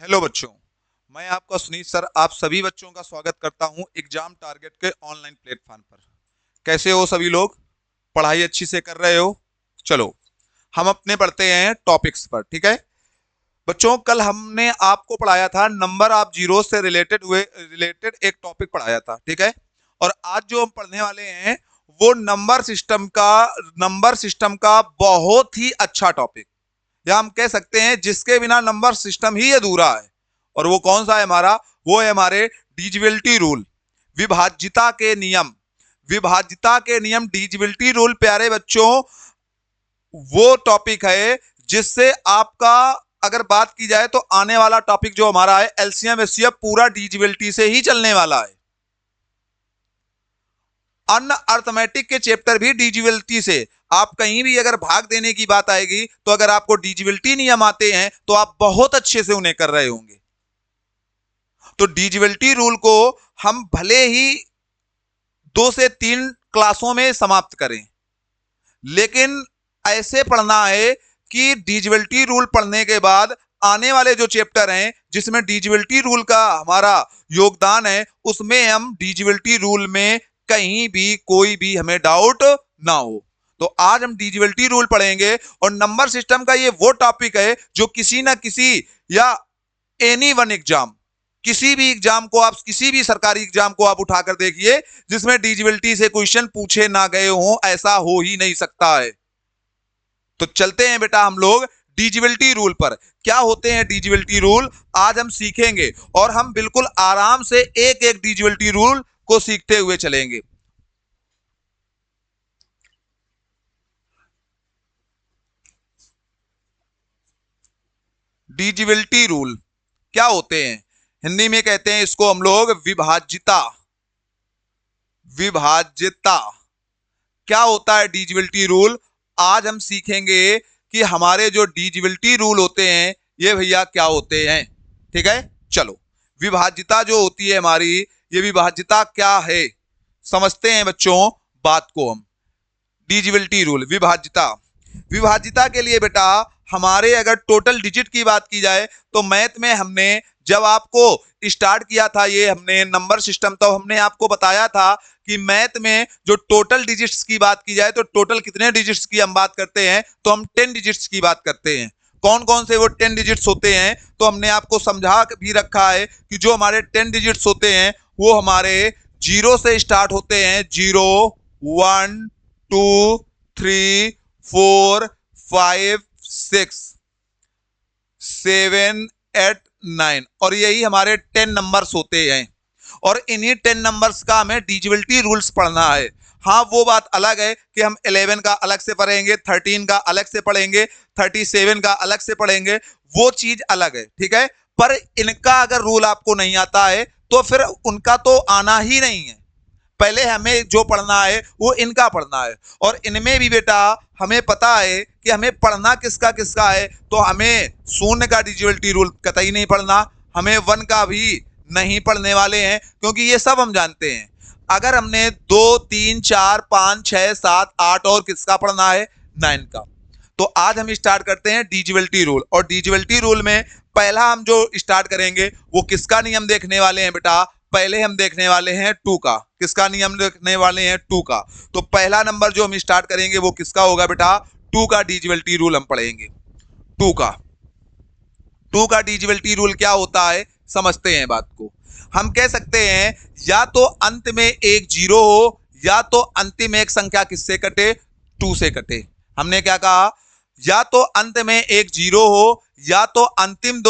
Hello बच्चों, मैं आपका सुनील सर आप सभी बच्चों का स्वागत करता हूं एग्जाम टारगेट के ऑनलाइन प्लेटफॉर्म पर। कैसे हो सभी लोग? पढ़ाई अच्छी से कर रहे हो? चलो हम अपने पढ़ते हैं टॉपिक्स पर, ठीक है बच्चों। कल हमने आपको पढ़ाया था नंबर ऑफ जीरो से रिलेटेड एक टॉपिक पढ़ाया था, ठीक है। और आज जो हम पढ़ने वाले हैं वो नंबर सिस्टम का बहुत ही अच्छा टॉपिक, या हम कह सकते हैं जिसके बिना नंबर सिस्टम ही अधूरा है। और वो कौन सा है हमारा? वो है हमारे डिजिबिलिटी रूल, विभाज्यता के नियम। विभाज्यता के नियम, डिजिबिलिटी रूल प्यारे बच्चों वो टॉपिक है जिससे आपका, अगर बात की जाए तो आने वाला टॉपिक जो हमारा है एलसीएम एचसीएफ पूरा डिजिबिलिटी से ही चलने वाला है। अन्य अर्थमेटिक के चैप्टर भी डिजिबिलिटी से। आप कहीं भी अगर भाग देने की बात आएगी तो अगर आपको डिजिबिलिटी नियम आते हैं तो आप बहुत अच्छे से उन्हें कर रहे होंगे। तो डिजिबिलिटी रूल को हम भले ही 2 से 3 क्लासों में समाप्त करें, लेकिन ऐसे पढ़ना है कि डिजिबिलिटी रूल पढ़ने के बाद आने वाले जो चैप्टर हैं जिसमें डिजिबिलिटी रूल का हमारा योगदान है उसमें हम डिजिबिलिटी रूल में कहीं भी कोई भी हमें डाउट ना हो। तो आज हम डिजिबिलिटी रूल पढ़ेंगे और नंबर सिस्टम का ये वो टॉपिक है जो किसी ना किसी या एनी वन एग्जाम, किसी भी एग्जाम को आप, किसी भी सरकारी एग्जाम को आप उठाकर देखिए जिसमें डिजिबिलिटी से क्वेश्चन पूछे ना गए हों, ऐसा हो ही नहीं सकता है। तो चलते हैं बेटा हम लोग डिजिबिलिटी रूल पर। क्या होते हैं डिजिबिलिटी रूल आज हम सीखेंगे और हम बिल्कुल आराम से एक एक डिजिबिलिटी रूल को सीखते हुए चलेंगे। डिजिबिलिटी रूल क्या होते हैं? हिंदी में कहते हैं इसको हम लोग विभाज्यता। विभाज्यता क्या होता है डिजिबिलिटी रूल? आज हम सीखेंगे कि हमारे जो डिजिबिलिटी रूल होते हैं ये भैया क्या होते हैं, ठीक है। चलो, विभाज्यता जो होती है हमारी, ये विभाज्यता क्या है समझते हैं बच्चों बात को हम। डिजिबिलिटी रूल, विभाज्यता। विभाज्यता के लिए बेटा हमारे अगर टोटल डिजिट की बात की जाए तो मैथ में हमने जब आपको स्टार्ट किया था ये हमने नंबर सिस्टम, तो हमने आपको बताया था कि मैथ में जो टोटल डिजिट्स की बात की जाए तो टोटल कितने डिजिट्स की हम बात करते हैं, तो हम 10 डिजिट्स की बात करते हैं। कौन कौन से वो 10 डिजिट्स होते हैं तो हमने आपको समझा भी रखा है कि जो हमारे 10 डिजिट्स होते हैं वो हमारे जीरो से स्टार्ट होते हैं। 0 1 2 3 4 5 6 7 8 9 और यही हमारे 10 नंबर्स होते हैं। और इन्हीं 10 नंबर्स का हमें डिजिबिलिटी रूल्स पढ़ना है। हाँ, वो बात अलग है कि हम 11 का अलग से पढ़ेंगे, 13 का अलग से पढ़ेंगे, 37 का अलग से पढ़ेंगे, वो चीज अलग है, ठीक है। पर इनका अगर रूल आपको नहीं आता है तो फिर उनका तो आना ही नहीं है। पहले हमें जो पढ़ना है वो इनका पढ़ना है। और इनमें भी बेटा हमें पता है कि हमें पढ़ना किसका किसका है, तो हमें शून्य का डिजिबिलिटी रूल कतई नहीं पढ़ना, हमें 1 का भी नहीं पढ़ने वाले हैं, क्योंकि ये सब हम जानते हैं। अगर हमने 2 3 4 5 6 7 8 और किसका पढ़ना है? 9 का। तो आज हम स्टार्ट करते हैं डिजिबिलिटी रूल। और डिजिबिलिटी रूल में पहला हम जो स्टार्ट करेंगे वो किसका नियम देखने वाले हैं बेटा? पहले हम देखने वाले हैं 2 का। किसका नियम देखने वाले हैं? 2 का। तो पहला नंबर जो हम स्टार्ट करेंगे वो किसका होगा बेटा? 2 का डिजिबिलिटी रूल हम पढ़ेंगे। 2 का 2 का डिजिबिलिटी रूल क्या होता है समझते हैं बात को। हम कह सकते हैं या तो अंत में एक जीरो हो या तो अंतिम एक संख्या किससे कटे? 2 से कटे। हमने क्या कहा? या तो अंत में एक जीरो हो या तो अंतिम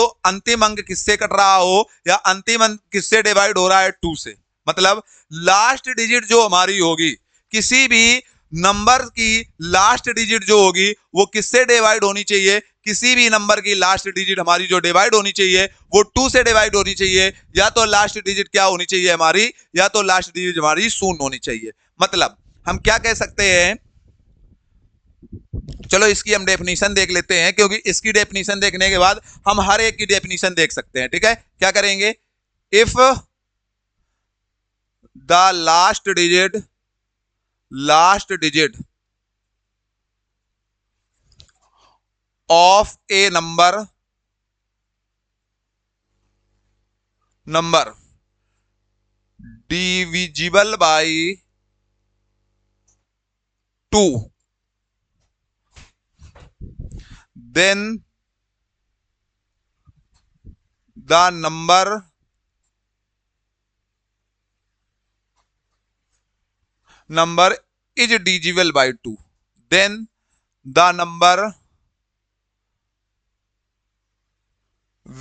अंक किससे कट रहा हो या अंतिम अंक किससे डिवाइड हो रहा है? 2 से। मतलब लास्ट डिजिट जो हमारी होगी, किसी भी नंबर की लास्ट डिजिट जो होगी वो किससे डिवाइड होनी चाहिए? किसी भी नंबर की लास्ट डिजिट हमारी जो डिवाइड होनी चाहिए वो 2 से डिवाइड होनी चाहिए। या तो लास्ट डिजिट क्या होनी चाहिए हमारी? या तो लास्ट डिजिट हमारी 0 होनी चाहिए। मतलब हम क्या कह सकते हैं, चलो इसकी हम डेफिनेशन देख लेते हैं, क्योंकि इसकी डेफिनेशन देखने के बाद हम हर एक की डेफिनेशन देख सकते हैं, ठीक है। क्या करेंगे? If the last digit of A number number divisible by 2, then the number is divisible by 2, then the number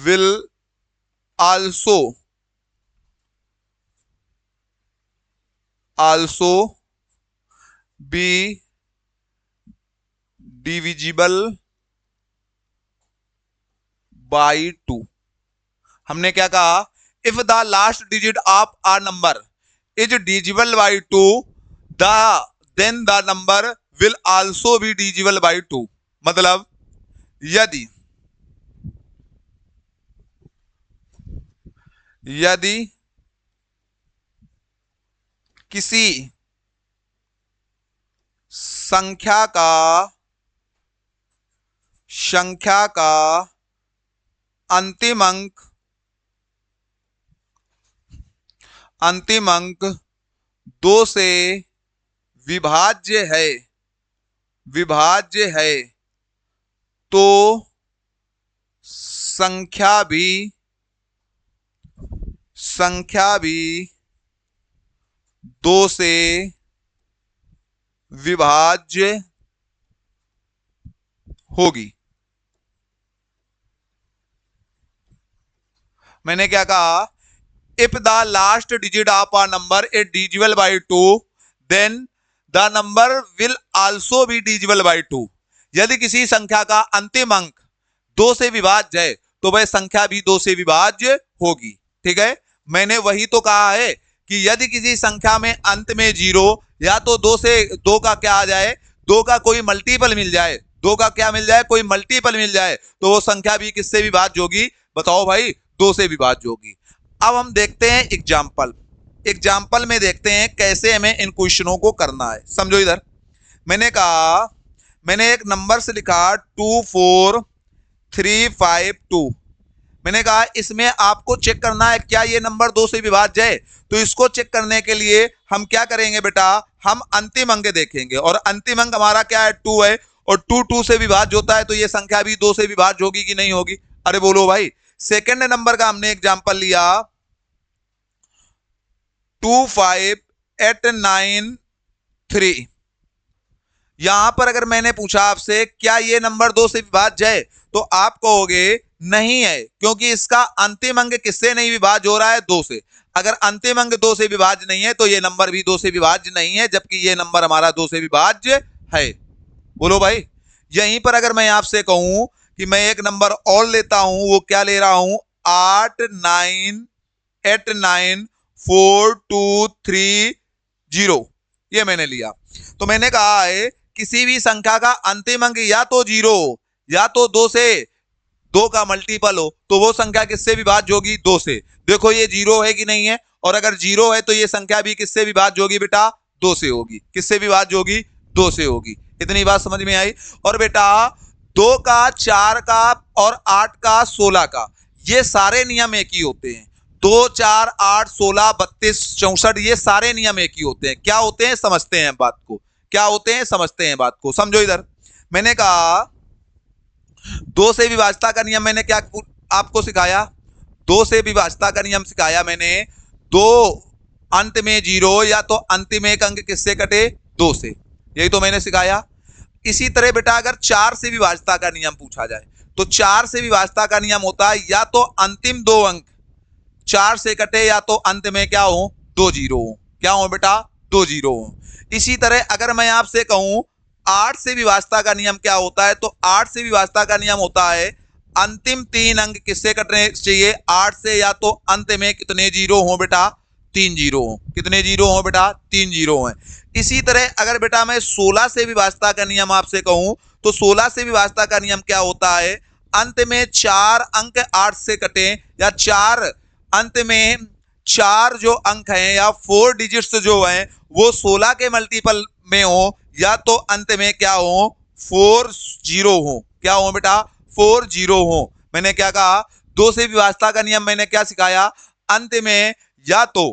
will also be divisible by 2। हमने क्या कहा, if the last digit of a number is divisible by 2, then the number will also be divisible by 2। मतलब यदि किसी संख्या का अंतिम अंक 2 से विभाज्य है तो संख्या भी 2 से विभाज्य होगी। मैंने क्या कहा, if the last digit of a number is divisible by 2, then the number will also be divisible by 2। यदि किसी संख्या का अंतिम अंक 2 से विभाज्य है तो वह संख्या भी 2 से विभाज्य होगी। ठीक है, मैंने वही तो कहा है कि यदि किसी संख्या में अंत में 0 या तो 2 का क्या आ जाए, 2 का कोई मल्टीपल मिल जाए, 2 का क्या मिल जाए, कोई मल्टीपल मिल जाए, तो वो संख्या भी किससे विभाज्य होगी, बताओ भाई, 2 से विभाज्य होगी। अब हम देखते हैं एग्जाम्पल में देखते हैं कैसे हमें इन क्वेश्चनों को करना है। समझो इधर, मैंने कहा, मैंने एक नंबर से लिखा 24352। मैंने कहा इसमें आपको चेक करना है क्या ये नंबर 2 से विभाज्य है। तो इसको चेक करने के लिए हम क्या करेंगे बेटा, हम अंतिम अंक देखेंगे, और अंतिम अंक हमारा क्या है, 2 है, और 2 से विभाज्य होता है तो ये संख्या भी 2 से विभाज्य होगी कि नहीं होगी। अरे बोलो भाई। सेकंड नंबर का हमने एग्जांपल लिया 25893। यहां पर अगर मैंने पूछा आपसे क्या ये नंबर 2 से विभाज्य है, तो आप कहोगे नहीं है, क्योंकि इसका अंतिम अंक किससे नहीं विभाज्य हो रहा है, 2 से। अगर अंतिम अंक 2 से विभाज्य नहीं है तो ये नंबर भी 2 से विभाज्य नहीं है, जबकि ये नंबर हमारा 2 से विभाज्य है। बोलो भाई। यहीं पर अगर मैं आपसे कहूं कि मैं एक नंबर और लेता हूं, वो क्या ले रहा हूं, 8989423 ये मैंने लिया, तो मैंने कहा है किसी भी संख्या का अंतिम अंक या तो 0 या तो 2 से 2 का मल्टीपल हो तो वो संख्या किससे विभाज्य होगी, 2 से। देखो ये 0 है कि नहीं है, और अगर 0 है तो ये संख्या भी किससे विभाज्य होगी बेटा, 2 से होगी। किससे विभाज्य होगी, 2 से होगी। इतनी बात समझ में आई। और बेटा 2 का 4 का और 8 का 16 का ये सारे नियम एक ही होते हैं। 2 4 8 16 32 64 ये सारे नियम एक ही होते हैं। क्या होते हैं, समझते हैं बात को, क्या होते हैं समझते हैं बात को। समझो इधर, मैंने कहा 2 से विभाज्यता का नियम मैंने क्या आपको सिखाया, 2 से विभाज्यता का नियम सिखाया मैंने। 2 अंत में 0 या तो अंतिम एक अंक किससे कटे, 2 से, यही तो मैंने सिखाया। इसी तरह बेटा अगर 4 से विभाज्यता का नियम पूछा जाए तो 4 से विभाज्यता का नियम होता है या तो अंतिम 2 अंक 4 से कटे या तो अंत में क्या हो, 2 0 हो। क्या हो बेटा, 2 0 हो। इसी तरह अगर मैं आपसे कहूं 8 से विभाज्यता का नियम क्या होता है, तो 8 से विभाज्यता का नियम होता है अंतिम 3 अंक किससे कटने चाहिए, 8 से, या तो अंत में कितने 0 हो बेटा, 3 0 हो। कितने 0 हो बेटा, 3 0 हो। इसी तरह अगर बेटा मैं 16 से विभाज्यता का नियम आपसे कहूं तो 16 से विभाज्यता का नियम क्या होता है, अंत में 4 अंक 8 से कटे, या 4 अंत में 4 जो अंक हैं या 4 डिजिट्स जो हैं वो 16 के मल्टीपल में हो, या तो अंत में क्या हो, 4 0 हो। क्या हो बेटा, 4 0 हो। मैंने क्या कहा, 2 से विभाज्यता का नियम मैंने क्या सिखाया, अंत में या तो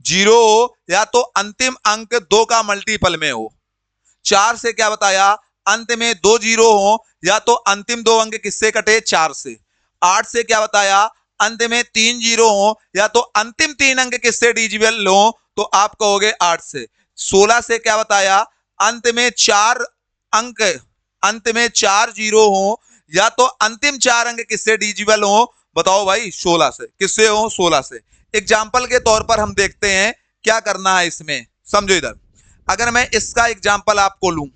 0 हो या तो अंतिम अंक 2 का मल्टीपल में हो। 4 से क्या बताया, अंत में 2 0 हो या तो अंतिम 2 अंक किससे कटे, 4 से। 8 से क्या बताया, अंत में 3 0 हो या तो अंतिम 3 अंक किससे डिविजिबल हो, तो आप कहोगे 8 से। 16 से क्या बताया, अंत में 4 अंक, अंत में 4 0 हो या तो अंतिम 4 अंक किससे डिविजिबल हो, बताओ भाई 16 से। किससे हो, 16 से। एग्जाम्पल के तौर पर हम देखते हैं क्या करना है इसमें, समझो इधर। अगर मैं इसका एग्जाम्पल आपको लूं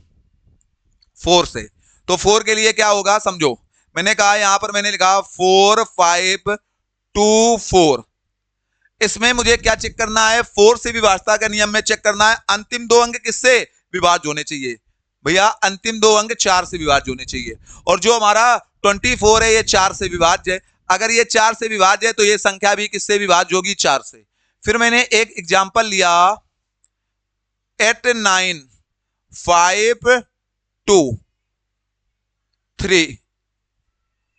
4 से, तो 4 के लिए क्या होगा, समझो। मैंने कहा यहां पर मैंने लिखा 4 5 2 4। इसमें मुझे क्या चेक करना है, 4 से विभाज्यता का नियम में चेक करना है अंतिम 2 अंक किससे विभाज्य होने चाहिए। भैया अंतिम 2 अंक 4 से विभाज्य होने चाहिए, और जो हमारा 24 है ये 4 से विभाज्य है। अगर ये 4 से विभाज्य है तो ये संख्या भी किससे विभाज्य होगी, 4 से। फिर मैंने एक एग्जाम्पल लिया 8 9 5 2 3।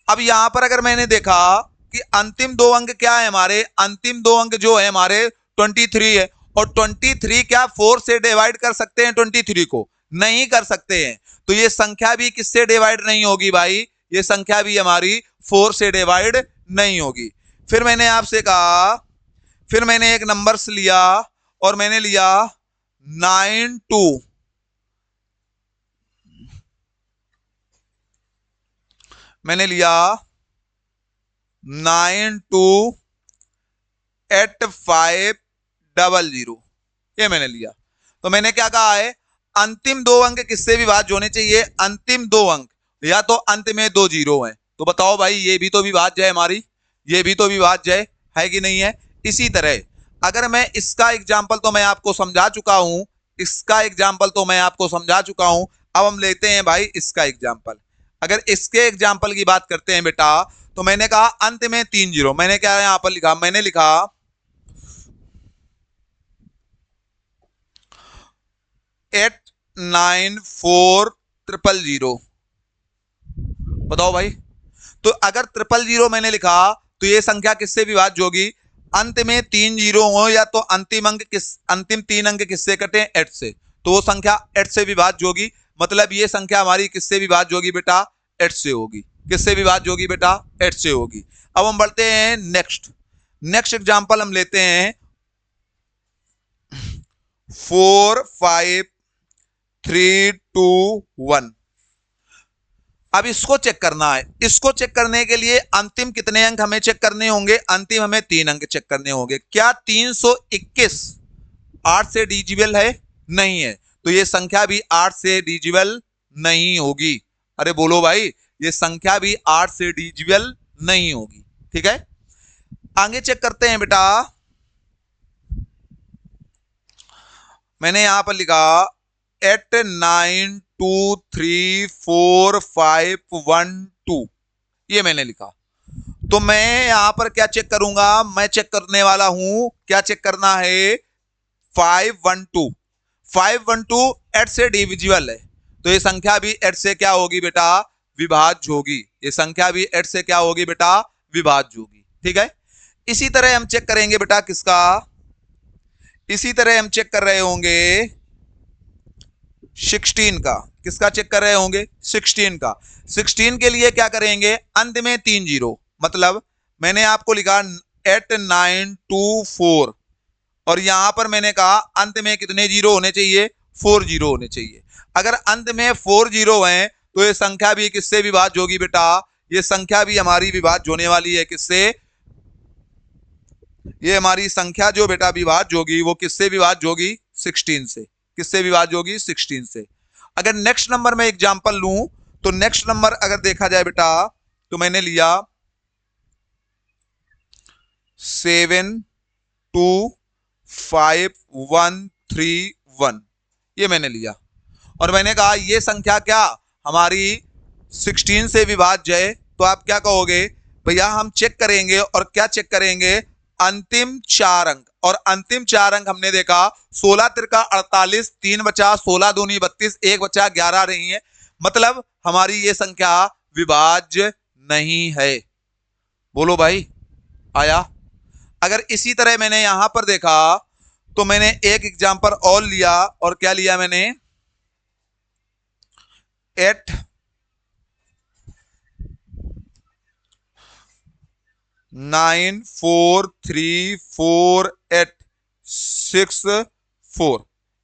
अब यहां पर अगर मैंने देखा कि अंतिम 2 अंक क्या है हमारे, अंतिम 2 अंक जो है हमारे 23 है, और 23 क्या 4 से डिवाइड कर सकते हैं 23 को, नहीं कर सकते हैं। तो ये संख्या भी किससे डिवाइड नहीं होगी भाई, ये संख्या भी हमारी 4 से डिवाइड नहीं होगी। फिर मैंने आपसे कहा, फिर मैंने एक नंबर्स लिया और मैंने लिया 9 2, मैंने लिया 9 2 8 5 0 0, ये मैंने लिया। तो मैंने क्या कहा है, अंतिम 2 अंक किससे विभाज्य होने चाहिए, अंतिम 2 अंक या तो अंत में 2 0 हैं। तो बताओ भाई ये भी तो विभाज्य है हमारी, ये भी तो विभाज्य है कि नहीं है। इसी तरह अगर मैं इसका एग्जाम्पल तो मैं आपको समझा चुका हूं, इसका एग्जाम्पल तो मैं आपको समझा चुका हूं। अब हम लेते हैं भाई इसका एग्जाम्पल। अगर इसके एग्जाम्पल की बात करते हैं बेटा, तो मैंने कहा अंत में 3 0, मैंने क्या यहां पर लिखा, मैंने लिखा 8 9 4 0 0। बताओ भाई, तो अगर 0 0 मैंने लिखा तो ये संख्या किससे विभाज्य होगी, अंत में 3 0 हो या तो अंतिम अंक अंतिम 3 अंक किससे कटे, 8 से। तो वो संख्या 8 से विभाज्य होगी। मतलब ये संख्या हमारी किससे विभाज्य होगी बेटा, 8 से होगी। किससे विभाज्य होगी बेटा, 8 से होगी। अब हम बढ़ते हैं नेक्स्ट एग्जांपल हम लेते हैं 4 5 3 2 1। अब इसको चेक करना है। इसको चेक करने के लिए अंतिम कितने अंक हमें चेक करने होंगे, अंतिम हमें 3 अंक चेक करने होंगे। क्या 321 8 से डिविजिबल है, नहीं है। तो ये संख्या भी 8 से डिविजिबल नहीं होगी। अरे बोलो भाई, ये संख्या भी 8 से डिविजिबल नहीं होगी। ठीक है, आगे चेक करते हैं बेटा। मैंने यहां पर लिखा 8 9 2 3 4 5 1 2, ये मैंने लिखा। तो मैं यहां पर क्या चेक करूंगा, मैं चेक करने वाला हूं, क्या चेक करना है, 5 1 2। 5 1 2 8 से डिविजिबल है, तो ये संख्या भी 8 से क्या होगी बेटा, विभाज्य होगी। ये संख्या भी 8 से क्या होगी बेटा, विभाज्य होगी। ठीक है, इसी तरह हम चेक करेंगे बेटा किसका, इसी तरह हम चेक कर रहे होंगे 16 का। किसका चेक कर रहे होंगे, 16 का। 16 के लिए क्या करेंगे, अंत में 3 0। मतलब मैंने आपको लिखा 8 9 2 4, और यहां पर मैंने कहा अंत में कितने 0 होने चाहिए, 4 0 होने चाहिए। अगर अंत में 4 0 हैं तो ये संख्या भी किससे विभाज्य होगी बेटा, ये संख्या भी हमारी विभाज्य होने वाली है। किससे, ये हमारी संख्या जो बेटा विभाज्य होगी वो किससे विभाज्य होगी, 16 से। किससे विभाज्य होगी, 16 से। अगर नेक्स्ट नंबर में एग्जांपल लूं, तो नेक्स्ट नंबर अगर देखा जाए बेटा, तो मैंने लिया 7 2 5 1 3 1, ये मैंने लिया। और मैंने कहा ये संख्या क्या हमारी 16 से विभाज्य है। तो आप क्या कहोगे, भैया हम चेक करेंगे, और क्या चेक करेंगे, अंतिम 4 अंक। और अंतिम 4 अंक हमने देखा 16 तिरका 48, 3 बचा, 16 दूनी 32, 1 बचा 11 रही है। मतलब हमारी ये संख्या विभाज्य नहीं है। बोलो भाई, आया। अगर इसी तरह मैंने यहां पर देखा तो मैंने एक एग्जांपल और लिया, और क्या लिया मैंने, 8 9 4 3 4 8 6 4,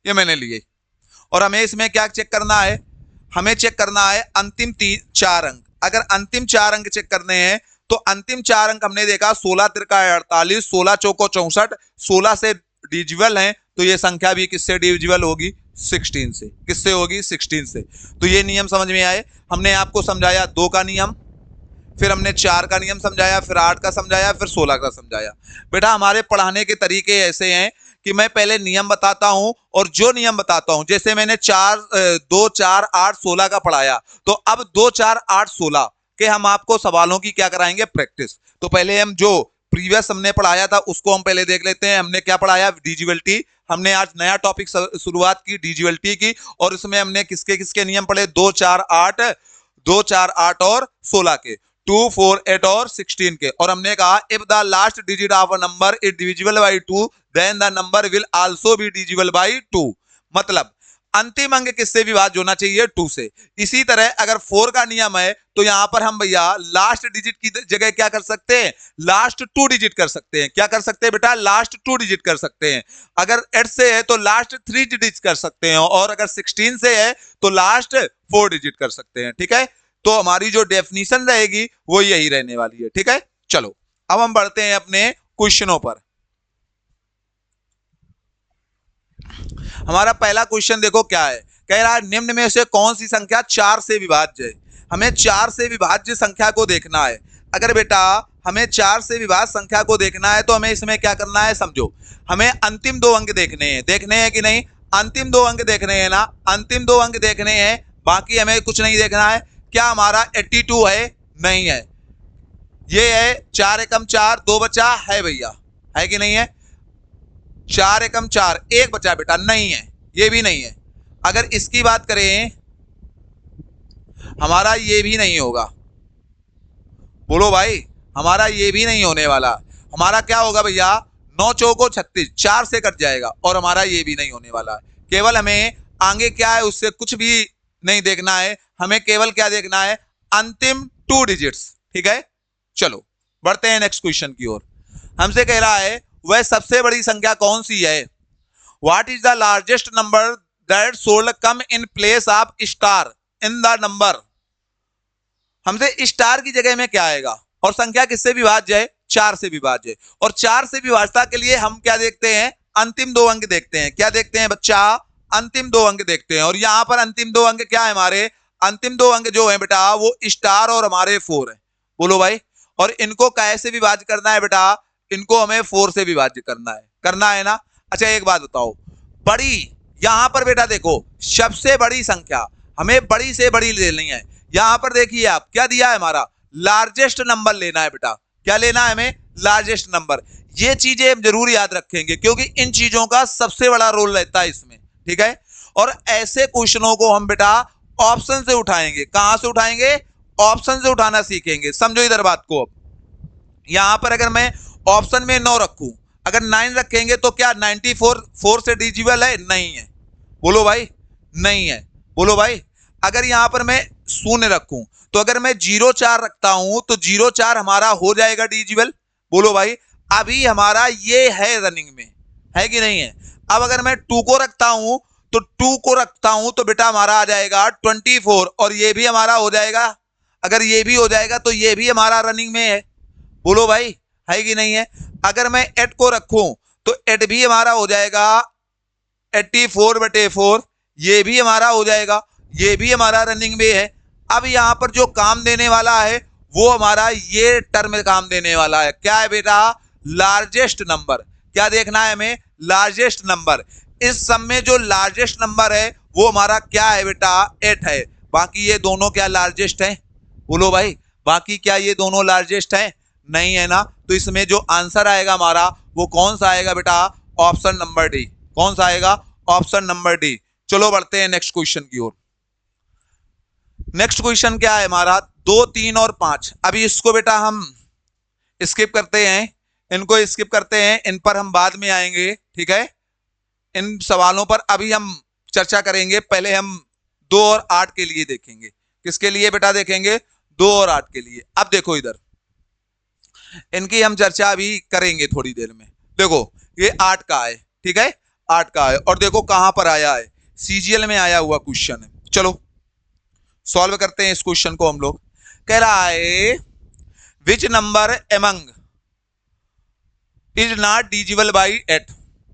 ये मैंने लिए। और हमें इसमें क्या चेक करना है, हमें चेक करना है अंतिम 4 अंक। अगर अंतिम 4 अंक चेक करने हैं तो अंतिम 4 अंक हमने देखा 16 तिरका 48, 16 चौको 64, 16 से डिविजिबल है, तो ये संख्या भी किससे डिविजिबल होगी, 16 से। किससे होगी, 16 से। तो ये नियम समझ में आए। हमने आपको समझाया 2 का नियम, फिर हमने 4 का नियम समझाया, फिर 8 का समझाया, फिर 16 का समझाया। बेटा हमारे पढ़ाने के तरीके ऐसे हैं कि मैं पहले नियम बताता हूं, और जो नियम बताता हूं, जैसे मैंने 2 4 8 16 का पढ़ाया, तो अब 2 4 8 16 के हम आपको सवालों की क्या कराएंगे, प्रैक्टिस। तो पहले हम जो प्रीवियस हमने पढ़ाया था उसको हम पहले देख लेते हैं। हमने क्या पढ़ाया, डिविजिबिलिटी। हमने आज नया टॉपिक शुरुआत की डिविजिबिलिटी की, और इसमें हमने किसके किसके नियम पढ़े, 2 4 8 और 16 के, 2 4 8 और 16 के। और हमने कहा if the last digit of a number is divisible by 2 then the number will also be divisible by 2। मतलब अंतिम अंक किससे विभाज्य होना चाहिए, 2 से। इसी तरह अगर 4 का नियम है तो यहां पर हम भैया लास्ट डिजिट की जगह क्या कर सकते हैं, लास्ट 2 डिजिट कर सकते हैं। क्या कर सकते हैं बेटा, लास्ट 2 डिजिट कर सकते हैं। अगर 8 से है तो लास्ट 3 डिजिट कर सकते हैं, और अगर 16 से है तो लास्ट 4 डिजिट कर सकते हैं। ठीक है, तो हमारी जो डेफिनेशन रहेगी वो यही रहने वाली है। ठीक है, चलो अब हम बढ़ते हैं अपने क्वेश्चनों पर। हमारा पहला क्वेश्चन देखो क्या है, कह रहा है निम्न में से कौन सी संख्या 4 से विभाज्य है। हमें 4 से विभाज्य संख्या को देखना है। अगर बेटा हमें 4 से विभाज्य संख्या को देखना है तो हमें इसमें क्या करना है, समझो। हमें अंतिम 2 अंक देखने हैं कि नहीं, अंतिम 2 अंक देखने हैं ना, अंतिम 2 अंक देखने हैं, बाकी हमें कुछ नहीं देखना है। क्या हमारा 82 है, नहीं है। ये है 4 एकम 4, 2 बचा है भैया, है कि नहीं है। 4 एकम 4, 1 बचा बेटा, नहीं है, ये भी नहीं है। अगर इसकी बात करें हमारा ये भी नहीं होगा, बोलो भाई, हमारा ये भी नहीं होने वाला। हमारा क्या होगा भैया, 9 चौको 36, 4 से कट जाएगा, और हमारा ये भी नहीं होने वाला। केवल हमें आगे क्या है उससे कुछ भी नहीं देखना है, हमें केवल क्या देखना है, अंतिम 2 डिजिट्स। ठीक है, चलो बढ़ते हैं नेक्स्ट क्वेश्चन की ओर। हमसे कह रहा है वह सबसे बड़ी संख्या कौन सी है, what is the largest number that should come in place of star in the number. हमसे स्टार की जगह में क्या आएगा, और संख्या किससे विभाज्य है, 4 से विभाज्य है। और 4 से विभाज्यता के लिए हम क्या देखते हैं, अंतिम 2 अंक देखते हैं। क्या देखते हैं बच्चा, अंतिम 2 अंक देखते हैं। और यहां पर अंतिम 2 अंक क्या है, हमारे अंतिम 2 अंक जो है बेटा वो स्टार और हमारे 4 है। बोलो भाई, और इनको कैसे विभाज्य करना है बेटा, इनको हमें 4 से विभाज्य करना है ना। अच्छा एक बात बताओ, बड़ी, यहां पर बेटा देखो सबसे बड़ी संख्या, हमें बड़ी से बड़ी लेनी है। यहां पर देखिए आप क्या दिया है, हमारा लार्जेस्ट नंबर लेना है बेटा। क्या लेना है हमें, लार्जेस्ट नंबर। ये चीजें हम जरूर याद रखेंगे क्योंकि इन चीजों का सबसे बड़ा रोल रहता है इसमें। ठीक है, और ऐसे क्वेश्चनों को हम बेटा ऑप्शन से उठाएंगे। कहां से उठाएंगे, ऑप्शन से उठाना सीखेंगे। समझो इधर बात को। अब यहां पर अगर मैं ऑप्शन में 9 रखूं, अगर 9 रखेंगे तो क्या 94 4 से डिविजिबल है, नहीं है। बोलो भाई, नहीं है। बोलो भाई, अगर यहां पर मैं 0 रखूं, तो अगर मैं 0 4 रखता हूं तो 0 4 हमारा हो जाएगा डिविजिबल। बोलो भाई, अभी हमारा ये है रनिंग में, है कि नहीं है। अब अगर मैं 2 को रखता हूं तो बेटा हमारा आ जाएगा 24, और ये भी हमारा हो जाएगा। अगर ये भी हो जाएगा तो ये भी हमारा रनिंग में है। बोलो भाई, है कि नहीं है। अगर मैं 8 को रखूं तो 8 भी हमारा हो जाएगा 84/4, ये भी हमारा हो जाएगा, ये भी हमारा रनिंग में है। अब यहां पर जो काम देने वाला है वो हमारा ये टर्म काम देने वाला है। क्या है बेटा, लार्जेस्ट नंबर। क्या देखना है हमें, लार्जेस्ट नंबर। इस सब में जो लार्जेस्ट नंबर है वो हमारा क्या है बेटा, 8 है। बाकी ये दोनों क्या लार्जेस्ट हैं, बोलो भाई, बाकी क्या ये दोनों लार्जेस्ट हैं, नहीं है ना। तो इसमें जो आंसर आएगा हमारा वो कौन सा आएगा बेटा, ऑप्शन नंबर डी। कौन सा आएगा, ऑप्शन नंबर डी। चलो बढ़ते हैं नेक्स्ट क्वेश्चन की ओर। नेक्स्ट क्वेश्चन क्या है हमारा, 2 3 और 5। अभी इसको बेटा हम स्किप करते हैं इनको स्किप करते हैं, इन पर हम बाद में आएंगे, ठीक है। इन सवालों पर अभी हम चर्चा करेंगे, पहले हम 2 और 8 के लिए देखेंगे। किसके लिए बेटा देखेंगे? 2 और 8 के लिए। अब देखो इधर, इनकी हम चर्चा अभी करेंगे थोड़ी देर में। देखो ये 8 का है, ठीक है, 8 का है, और देखो कहां पर आया है, सीजीएल में आया हुआ क्वेश्चन है। चलो सॉल्व करते हैं इस क्वेश्चन को हम लोग। कह रहा है which number among is not divisible by 8,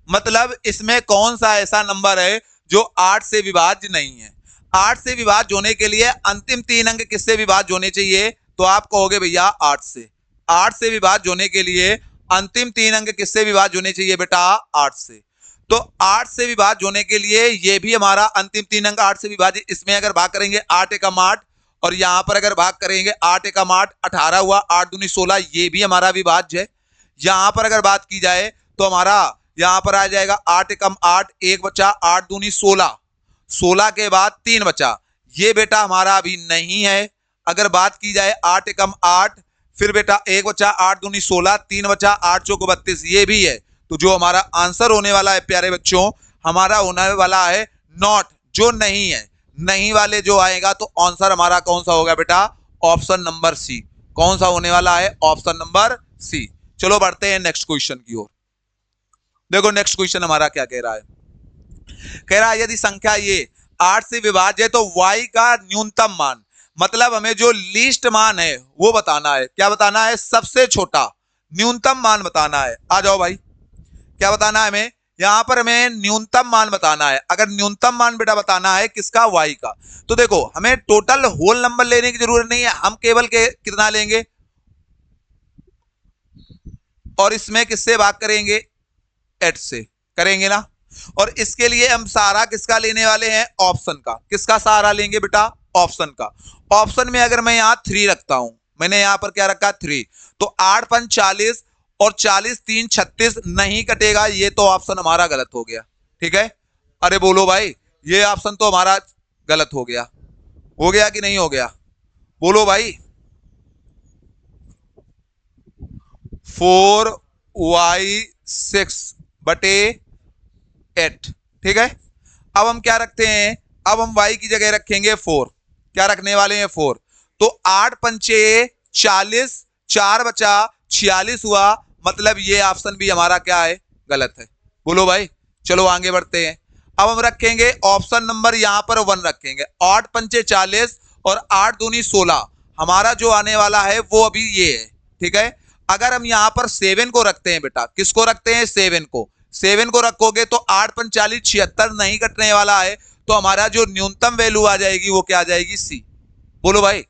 मतलब इसमें कौन सा ऐसा नंबर है जो 8 से विभाज्य नहीं है। 8 से विभाज्य होने के लिए अंतिम 3 अंक किससे विभाज्य होने चाहिए? तो आप कहोगे भैया 8 से। 8 से विभाज्य होने के लिए अंतिम 3 अंक किससे विभाज्य होने चाहिए बेटा? 8 से। तो 8 से विभाज्य होने के लिए ये भी हमारा अंतिम 3 अंक 8 से विभाज्य। इसमें अगर भाग करेंगे 8 एकम 8, और यहां पर अगर भाग करेंगे 8 एकम 8 18 हुआ, 8 दूनी 16, ये भी हमारा विभाज्य है। यहां पर अगर बात की जाए तो हमारा यहां पर आ जाएगा 8 एकम 8, 1 बचा, 8 दूनी 16, 16 के बाद 3 बचा, ये बेटा हमारा अभी नहीं है। अगर बात की जाए 8 एकम 8, फिर बेटा 1 बचा, 8 दूनी 16, 3 बचा, 8 चौको 32, ये भी है। तो जो हमारा आंसर होने वाला है प्यारे बच्चों, हमारा होने वाला है नॉट, जो नहीं है। नहीं वाले जो आएगा तो आंसर हमारा कौन सा होगा बेटा? Option number C. कौन सा होने वाला है? Option number C. चलो बढ़ते हैं नेक्स्ट क्वेश्चन की ओर। देखो नेक्स्ट क्वेश्चन हमारा क्या कह रहा है। कह रहा है यदि संख्या ये 8 से विभाज्य है तो y का न्यूनतम मान, मतलब हमें जो लीस्ट मान है वो बताना है। क्या बताना है? सबसे छोटा न्यूनतम मान बताना है। आ जाओ भाई, क्या बताना है हमें? यहां पर हमें न्यूनतम मान बताना है। अगर न्यूनतम मान बेटा बताना है किसका? y का। तो देखो हमें टोटल होल नंबर लेने की जरूरत नहीं है, हम केवल कितना लेंगे, और इसमें किससे भाग करेंगे? 8 से करेंगे ना। और इसके लिए हम सहारा किसका लेने वाले हैं? ऑप्शन का। किसका सहारा लेंगे बेटा? ऑप्शन का। ऑप्शन में अगर मैं यहां 3 रखता हूं, मैंने यहां पर क्या रखा? 3, तो 8 5 40 और 40 3 36 नहीं कटेगा, ये तो ऑप्शन हमारा गलत हो गया, ठीक है। अरे बोलो भाई, ये ऑप्शन तो हमारा गलत हो गया कि नहीं हो गया? बोलो भाई। 4y6 बटे 8, ठीक है। अब हम क्या रखते हैं? अब हम y की जगह रखेंगे 4। क्या रखने वाले हैं? 4। तो 8 पंचे 40, 4 बचा, 46 हुआ, मतलब ये ऑप्शन भी हमारा क्या है? गलत है। बोलो भाई। चलो आगे बढ़ते हैं। अब हम रखेंगे ऑप्शन नंबर यहां पर 1 रखेंगे। 8 पंचे 40 और 8 दूनी 16, हमारा जो आने वाला है वो अभी ये है, ठीक है। अगर हम यहां पर 7 को रखते हैं बेटा, किसको रखते हैं? 7 को। 7 को रखोगे तो 8 पंच 40 76 नहीं कटने वाला है, तो हमारा जो न्यूनतम वैल्यू आ जाएगी वो क्या आ जाएगी? सी। बोलो भाई।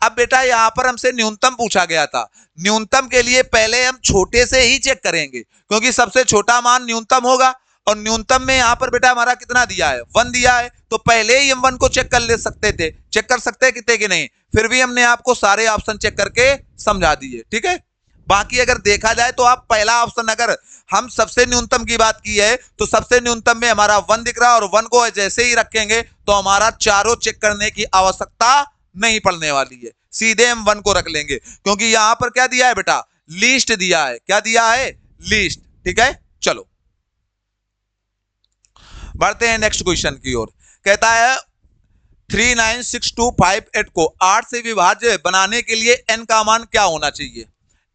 अब बेटा यहां पर हमसे न्यूनतम पूछा गया था, न्यूनतम के लिए पहले हम छोटे से ही चेक करेंगे, क्योंकि सबसे छोटा मान न्यूनतम होगा। और न्यूनतम में यहां पर बेटा हमारा कितना दिया है? 1 दिया है, तो पहले ही हम 1 को चेक कर ले सकते थे। चेक कर सकते हैं कितने कि नहीं, फिर भी हमने आपको सारे ऑप्शन चेक करके समझा दिए, ठीक है। बाकी अगर देखा जाए तो आप पहला ऑप्शन, अगर हम सबसे न्यूनतम की बात की है तो सबसे न्यूनतम में हमारा 1 दिख रहा है, और 1 को जैसे ही रखेंगे तो हमारा चारों चेक करने की आवश्यकता नहीं पड़ने वाली है, सीधे हम 1 को रख लेंगे, क्योंकि यहां पर क्या दिया है बेटा? लीस्ट दिया है। क्या दिया है? लीस्ट, ठीक है। चलो बढ़ते हैं नेक्स्ट क्वेश्चन की ओर। कहता है 39625 को 8 से विभाज्य बनाने के लिए n का मान क्या होना चाहिए?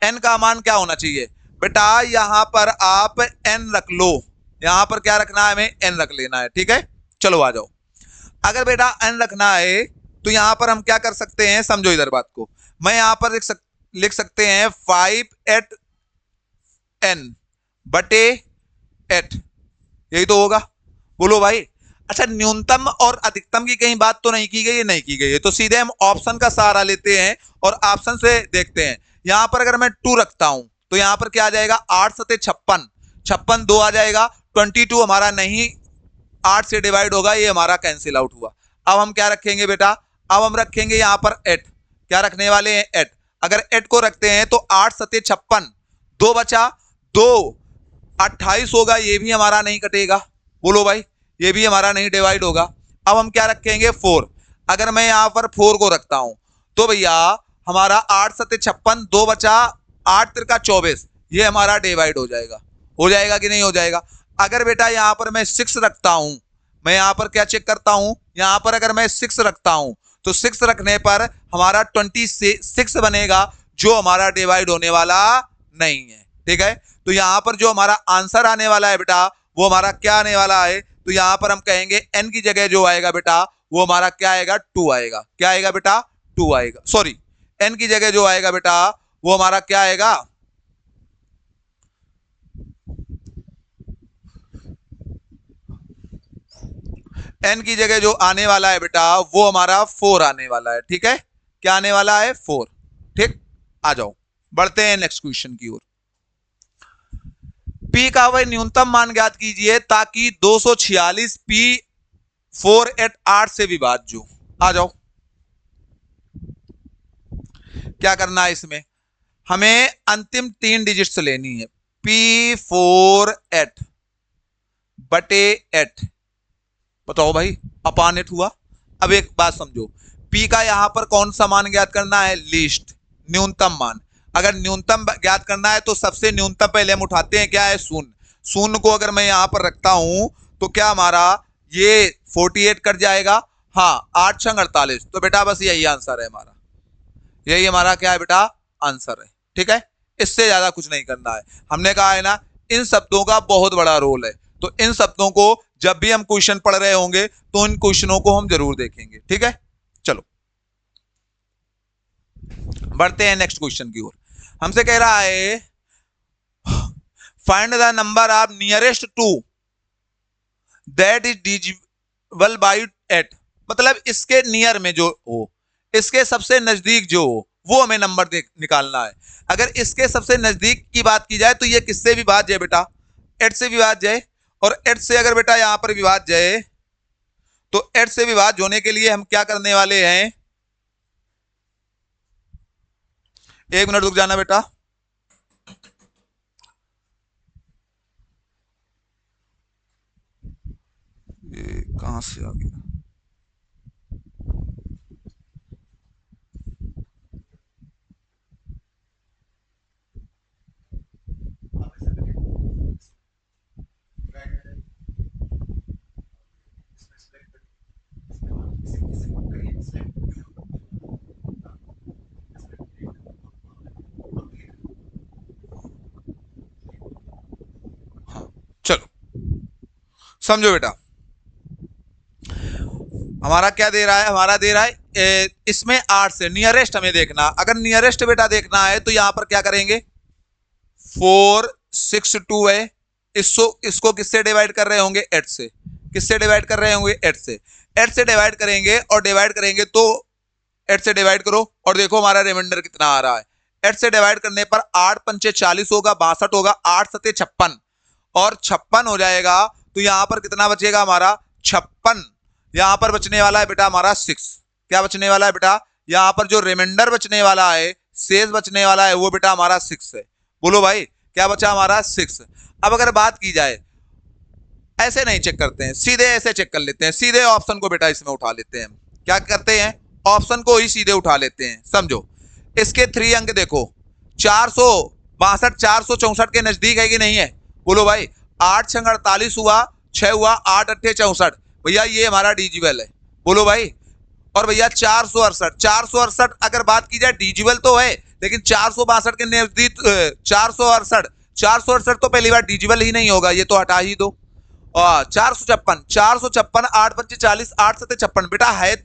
n का मान क्या होना चाहिए बेटा? यहां पर आप n रख लो, यहां पर क्या रखना है? हमें n रख लेना है, ठीक है। चलो आ जाओ। अगर बेटा n रखना है तो यहां पर हम क्या कर सकते हैं? समझो इधर बात को। मैं यहां पर लिख सकते हैं 5/n बटे 8, यही तो होगा। बोलो भाई। अच्छा, न्यूनतम और अधिकतम की कहीं बात तो नहीं की गई है? नहीं की गई है, तो सीधे हम ऑप्शन का सहारा लेते हैं और ऑप्शन से देखते हैं। यहां पर अगर मैं 2 रखता हूं तो यहां पर क्या आ जाएगा? 8 सते 56, 56 2 आ जाएगा, 22 हमारा नहीं 8 से डिवाइड होगा, ये हमारा कैंसिल आउट हुआ। अब हम क्या रखेंगे बेटा? अब हम रखेंगे यहां पर 8। क्या रखने वाले हैं? 8। अगर 8 को रखते हैं तो 8 सते 56, 2 बचा, 2 28 होगा, ये भी हमारा नहीं कटेगा। बोलो भाई, ये भी हमारा नहीं डिवाइड होगा। अब हम क्या रखेंगे? 4। अगर मैं यहां पर 4 को रखता हूं तो भैया हमारा 8 सते 56, 2 बचा, 8 तिरका 24, ये हमारा डिवाइड हो जाएगा कि नहीं हो जाएगा। अगर बेटा यहां पर मैं 6 रखता हूं, मैं यहां पर क्या चेक करता हूं, यहां पर अगर मैं 6 रखता हूं तो 6 रखने पर हमारा 26 बनेगा, जो हमारा डिवाइड होने वाला नहीं है। ठीक है, तो यहां पर जो हमारा आंसर आने वाला है बेटा वो हमारा क्या आने वाला है, तो यहां पर हम कहेंगे n की जगह जो आएगा बेटा वो हमारा क्या आएगा, 2 आएगा। क्या आएगा बेटा, 2 आएगा। सॉरी, n की जगह जो आएगा बेटा वो हमारा क्या आएगा, n की जगह जो आने वाला है बेटा वो हमारा 4 आने वाला है। ठीक है, क्या आने वाला है, 4। ठीक, आ जाओ बढ़ते हैं नेक्स्ट क्वेश्चन की ओर। P का वह न्यूनतम मान ज्ञात कीजिए ताकि 246 P 4 8 8 से विभाज्य हो। आ जाओ, क्या करना है इसमें, हमें अंतिम 3 डिजिट्स लेनी है। P4 8 बटे 8, बताओ भाई, अपान 8 हुआ। अब एक बात समझो, P का यहां पर कौन सा मान ज्ञात करना है, लीस्ट, न्यूनतम मान। अगर न्यूनतम ज्ञात करना है तो सबसे न्यूनतम पहले हम उठाते हैं, क्या है, शून्य। शून्य को अगर मैं यहां पर रखता हूं तो क्या हमारा ये 48 कट जाएगा, हाँ 8 छंग 48, तो बेटा बस यही आंसर है हमारा, यही हमारा क्या है बेटा, आंसर है। ठीक है, इससे ज्यादा कुछ नहीं करना है। हमने कहा है ना, इन शब्दों का बहुत बड़ा रोल है, तो इन शब्दों को जब भी हम क्वेश्चन पढ़ रहे होंगे तो इन क्वेश्चनों को हम जरूर देखेंगे। ठीक है, चलो बढ़ते हैं नेक्स्ट क्वेश्चन की ओर। हमसे कह रहा है find the number of nearest to that is divisible by 8, मतलब इसके नियर में जो हो, इसके सबसे नजदीक जो हो वो हमें नंबर निकालना है। अगर इसके सबसे नजदीक की बात की जाए तो ये किससे विभाज्य है बेटा, 8 से विभाज्य है। और 8 से अगर बेटा यहां पर विभाज्य है तो 8 से विभाज्य होने के लिए हम क्या करने वाले हैं, 1 मिनट रुक जाना बेटा, ये कहां से आ गया, चलो समझो बेटा, हमारा क्या दे रहा है, हमारा दे रहा है इसमें 8 से नियरेस्ट हमें देखना। अगर नियरेस्ट बेटा देखना है तो यहां पर क्या करेंगे, 4 6 2 है, इसको किससे डिवाइड कर रहे होंगे, 8 से। किससे डिवाइड कर रहे होंगे, 8 से। 8 से डिवाइड करेंगे और डिवाइड करेंगे तो 8 से डिवाइड करो और देखो हमारा रिमाइंडर कितना आ रहा है। 8 से डिवाइड करने पर 8 पंचे 40 होगा, 62 होगा, 8 सते 56 और 56 हो जाएगा। तो यहां पर कितना बचेगा हमारा, 56। यहां पर बचने वाला है बेटा हमारा 6। क्या बचने वाला है बेटा, यहां पर जो रिमाइंडर बचने वाला है, शेष बचने वाला है वो बेटा हमारा 6 है। बोलो भाई, क्या बचा हमारा, 6। अब अगर बात की जाए, ऐसे नहीं चेक करते हैं, सीधे ऐसे चेक कर लेते हैं, सीधे ऑप्शन को बेटा इसमें उठा लेते हैं। क्या करते हैं, ऑप्शन को ही सीधे उठा लेते हैं। समझो, इसके 3 अंक देखो, 462 464 के नजदीक है कि नहीं है, बोलो भाई। 8 छंग 48 हुआ, 6 हुआ, 8 अट्ठे 64, भैया ये हमारा डिजिबल है, बोलो भाई। और भैया 468 अगर बात की जाए डिजिबल तो है, लेकिन 462 के नजदीक 468 तो पहली बार डिजिबल ही नहीं होगा, ये तो हटा ही दो। और 456 8 पंचे 40 8 सते 56, बेटा है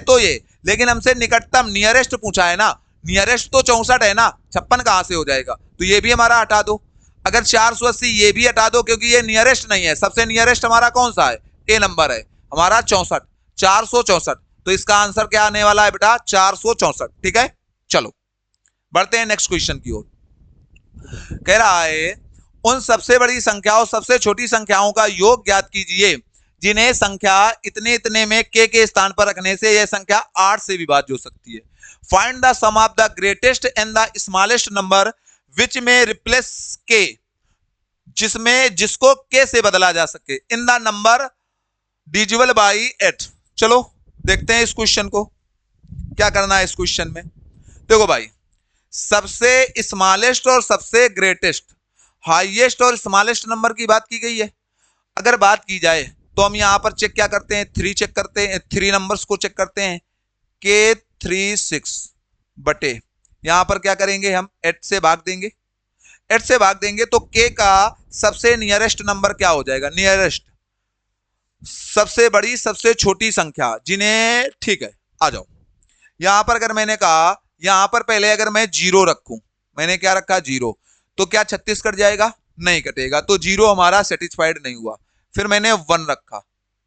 तो ये, लेकिन हमसे निकटतम नियरेस्ट पूछा है ना, नियरेस्ट तो 64 है ना, 56 कहां से हो जाएगा, तो ये भी हमारा हटा दो। अगर 480 ये भी हटा दो क्योंकि ये नियरेस्ट नहीं है, सबसे नियरेस्ट हमारा कौन सा है, ए नंबर है हमारा 64, 464। तो इसका आंसर क्या आने वाला है बेटा, 464। ठीक है, चलो बढ़ते हैं नेक्स्ट क्वेश्चन की ओर। कह रहा है उन सबसे बड़ी संख्याओं सबसे छोटी संख्याओं का योग ज्ञात कीजिए जिन्हें संख्या इतने इतने में के स्थान पर रखने से यह संख्या 8 से विभाज्य हो सकती है। Find the sum of the greatest and the smallest number which में रिप्लेस के, जिसमें जिसको के से बदला जा सके, in the number divisible by 8। चलो देखते हैं इस क्वेश्चन को, क्या करना है इस क्वेश्चन में। देखो भाई, सबसे स्मॉलेस्ट और सबसे ग्रेटेस्ट, हाईएस्ट और स्मॉलेस्ट नंबर की बात की गई है। अगर बात की जाए तो हम यहां पर चेक क्या करते हैं, 3 चेक करते हैं, 3 नंबर्स को चेक करते हैं, K36 बटे यहां पर क्या करेंगे हम 8 से भाग देंगे, 8 से भाग देंगे तो K का सबसे नियरेस्ट नंबर क्या हो जाएगा, नियरेस्ट सबसे बड़ी सबसे छोटी संख्या जिन्हें, ठीक है आ जाओ। यहां पर अगर मैंने कहा, यहां पर पहले अगर मैं 0 रखूं, मैंने क्या रखा 0, तो क्या 36 कट जाएगा, नहीं कटेगा, तो 0 हमारा सेटिस्फाइड नहीं हुआ। फिर मैंने 1 रखा,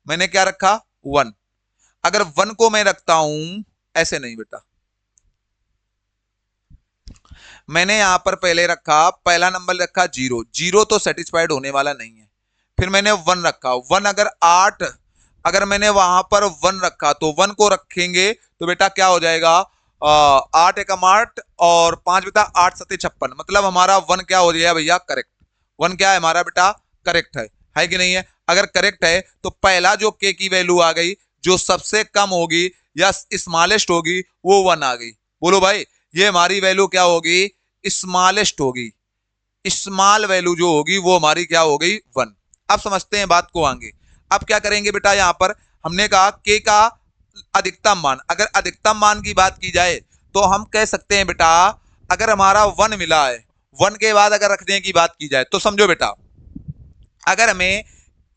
मैंने क्या रखा 1, अगर 1 को मैं रखता हूं ऐसे नहीं बेटा, मैंने यहां पर पहले रखा, पहला नंबर रखा 0, 0 तो सेटिस्फाइड होने वाला नहीं है। फिर मैंने 1 रखा, 1 अगर 8, अगर मैंने वहां पर 1 रखा तो 1 को रखेंगे तो बेटा क्या हो जाएगा, 8 एकम 8 और 5 बेटा 8 सत्ते 56, मतलब हमारा 1 क्या हो जाएगा भैया, करेक्ट। 1 क्या है हमारा बेटा, करेक्ट है कि नहीं है। अगर करेक्ट है तो पहला जो के की वैल्यू आ गई, जो सबसे कम होगी या स्मॉलेस्ट होगी वो 1 आ गई। बोलो भाई, ये हमारी वैल्यू क्या होगी, स्मॉलेस्ट होगी, स्मॉल वैल्यू जो होगी वो हमारी क्या हो गई 1। अब समझते हैं बात को आगे। अब क्या करेंगे बेटा, यहां पर हमने कहा के का अधिकतम मान, अगर अधिकतम मान की बात की जाए तो हम कह सकते हैं बेटा, अगर हमारा 1 मिला है, 1 के बाद अगर रखने की बात की जाए तो समझो बेटा, अगर हमें